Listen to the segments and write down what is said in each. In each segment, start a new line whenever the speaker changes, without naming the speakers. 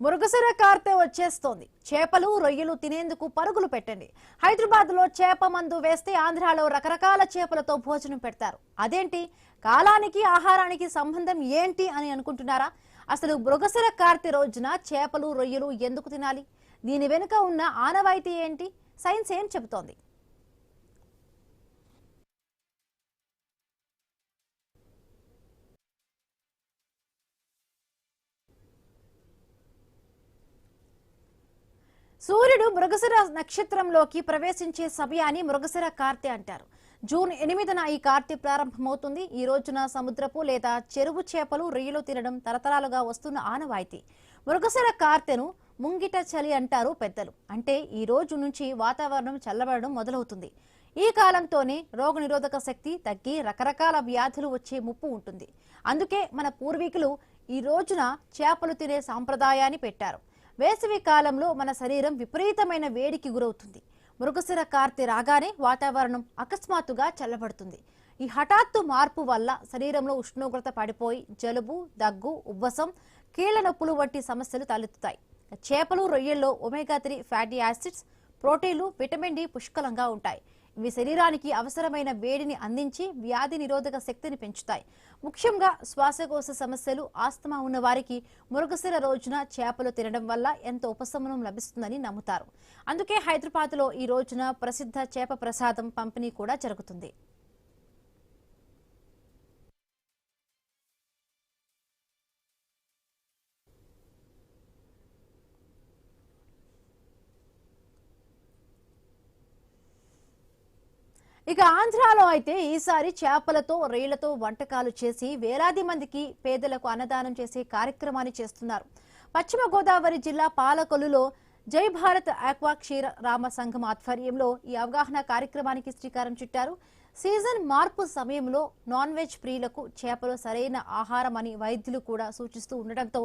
మురుగుసిర కార్తె వచ్చేస్తోంది. చేపలు రొయ్యలు తినేందుకు పరుగులు పెట్టండి. హైదరాబాద్ లో చేప మందు వేస్తే ఆంధ్రాలో రకరకాల చేపలతో భోజనం పెడతారు. అదేంటి, కాలానికి ఆహారానికి సంబంధం ఏంటి అని అనుకుంటున్నారా? అసలు మృగశిర కార్తె రోజున చేపలు రొయ్యలు ఎందుకు తినాలి? దీని వెనుక ఉన్న ఆనవాయితీ ఏంటి? సైన్స్ ఏం చెబుతోంది? సూర్యుడు మృగశిర నక్షత్రంలోకి ప్రవేశించే సమయాన్ని మృగశిర కార్తె అంటారు. జూన్ 8న ఈ కార్తె ప్రారంభమవుతుంది. ఈ రోజున సముద్రపు లేదా చెరువు చేపలు రొయ్యలు తినడం తరతరాలుగా వస్తున్న ఆనవాయితీ. మృగశిర కార్తెను ముంగిట చలి అంటారు పెద్దలు. అంటే ఈ రోజు నుంచి వాతావరణం చల్లబడడం మొదలవుతుంది. ఈ కాలంతోనే రోగనిరోధక శక్తి తగ్గి రకరకాల వ్యాధులు వచ్చే ముప్పు ఉంటుంది. అందుకే మన పూర్వీకులు ఈ రోజున చేపలు తినే సాంప్రదాయాన్ని పెట్టారు. వేసవి కాలంలో మన శరీరం విపరీతమైన వేడికి గురవుతుంది. మృగశిర కార్తె రాగానే వాతావరణం అకస్మాత్తుగా చల్లబడుతుంది. ఈ హఠాత్తు మార్పు వల్ల శరీరంలో ఉష్ణోగ్రత పడిపోయి జలుబు, దగ్గు, ఉబ్బసం, కీళ్ల నొప్పులు వంటి సమస్యలు తలెత్తుతాయి. చేపలు రొయ్యల్లో ఒమేగా 3 ఫ్యాటీ యాసిడ్స్, ప్రోటీన్లు, విటమిన్ డి పుష్కలంగా ఉంటాయి. ఇవి శరీరానికి అవసరమైన వేడిని అందించి వ్యాధి నిరోధక శక్తిని పెంచుతాయి. ముఖ్యంగా శ్వాసకోశ సమస్యలు, ఆస్తమా ఉన్న వారికి మృగశిర రోజున చేపలు తినడం వల్ల ఎంతో ఉపశమనం లభిస్తుందని నమ్ముతారు. అందుకే హైదరాబాద్లో ఈ రోజున ప్రసిద్ధ చేప ప్రసాదం పంపిణీ కూడా జరుగుతుంది. ఇక ఆంధ్రాలో అయితే ఈసారి చేపలతో రొయ్యలతో వంటకాలు చేసి వేలాది మందికి పేదలకు అన్నదానం చేసే కార్యక్రమాన్ని చేస్తున్నారు. పశ్చిమ గోదావరి జిల్లా పాలకొల్లులో జై భారత్ ఆక్వా క్షీర రామ సంఘం ఆధ్వర్యంలో ఈ అవగాహన కార్యక్రమానికి శ్రీకారం చుట్టారు. సీజన్ మార్పు సమయంలో నాన్ వెజ్ ప్రియులకు చేపలు సరైన ఆహారం అని వైద్యులు కూడా సూచిస్తూ ఉండడంతో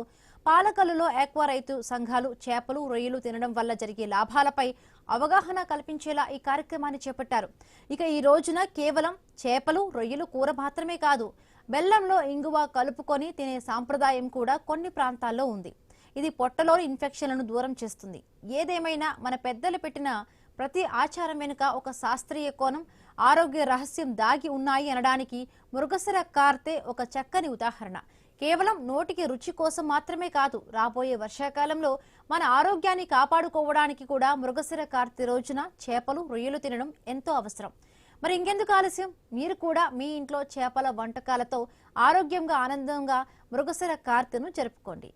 పాలకొల్లులో ఆక్వా రైతు సంఘాలు చేపలు రొయ్యలు తినడం వల్ల జరిగే లాభాలపై అవగాహన కల్పించేలా ఈ కార్యక్రమాన్ని చేపట్టారు. ఇక ఈ రోజున కేవలం చేపలు రొయ్యలు కూర మాత్రమే కాదు, బెల్లంలో ఇంగువ కలుపుకొని తినే సాంప్రదాయం కూడా కొన్ని ప్రాంతాల్లో ఉంది. ఇది పొట్టలోని ఇన్ఫెక్షన్లను దూరం చేస్తుంది. ఏదేమైనా మన పెద్దలు పెట్టిన ప్రతి ఆచారం వెనుక ఒక శాస్త్రీయ కోణం, ఆరోగ్య రహస్యం దాగి ఉన్నాయి అనడానికి మృగశిర కార్తె ఒక చక్కని ఉదాహరణ. కేవలం నోటికి రుచి కోసం మాత్రమే కాదు, రాబోయే వర్షాకాలంలో మన ఆరోగ్యాన్ని కాపాడుకోవడానికి కూడా మృగశిర కార్తె రోజున చేపలు రొయ్యలు తినడం ఎంతో అవసరం. మరి ఇంకెందుకు ఆలస్యం, మీరు కూడా మీ ఇంట్లో చేపల వంటకాలతో ఆరోగ్యంగా ఆనందంగా మృగశిర కార్తెను జరుపుకోండి.